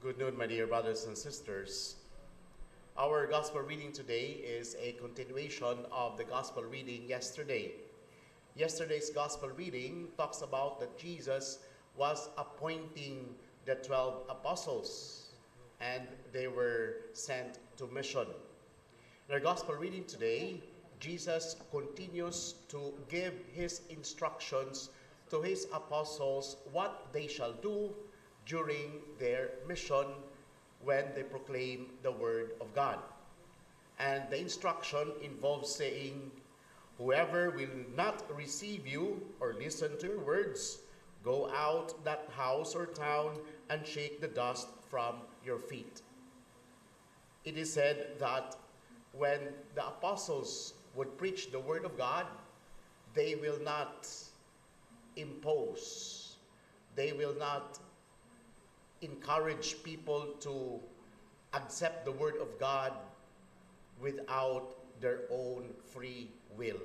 Good noon, my dear brothers and sisters. Our gospel reading today is a continuation of the gospel reading yesterday. Yesterday's gospel reading talks about that Jesus was appointing the 12 apostles and they were sent to mission. In our gospel reading today, Jesus continues to give his instructions to his apostles what they shall do during their mission when they proclaim the word of God. And the instruction involves saying, whoever will not receive you or listen to your words, go out that house or town and shake the dust from your feet. It is said that when the apostles would preach the word of God, they will not impose. They will not encourage people to accept the word of God without their own free will.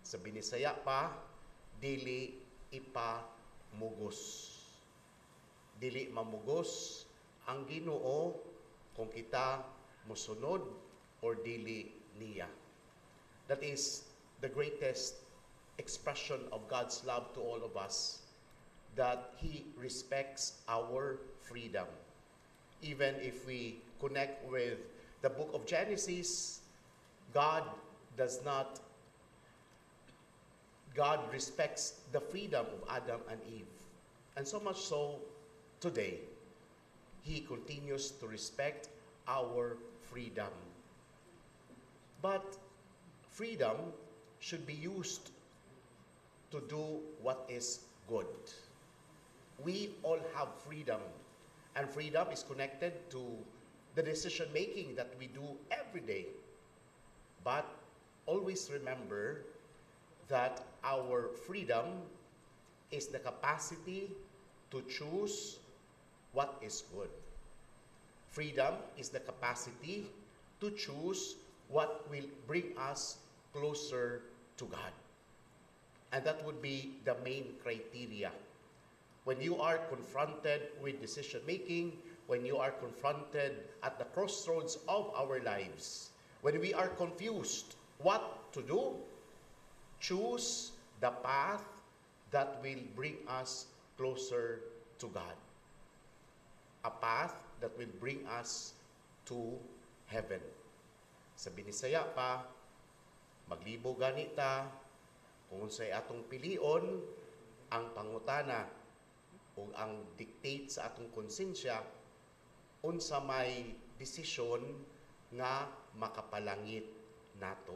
Sa Binisaya pa, dili ipa mugos. Dili mamugos ang Ginoo kung kita musunod or dili niya. That is the greatest expression of God's love to all of us, that He respects our freedom. Even if we connect with the book of Genesis, God respects the freedom of Adam and Eve. And so much so, today, He continues to respect our freedom. But freedom should be used to do what is good. We all have freedom, and freedom is connected to the decision making that we do every day. But always remember that our freedom is the capacity to choose what is good. Freedom is the capacity to choose what will bring us closer to God. And that would be the main criteria. When you are confronted with decision making, when you are confronted at the crossroads of our lives, when we are confused what to do, choose the path that will bring us closer to God. A path that will bring us to heaven. Sa Binisaya pa, maglibo ganita, kung sa'y atong pilion, ang pangutana o ang dictate sa atong konsensya, unsa may desisyon nga makapalangit nato.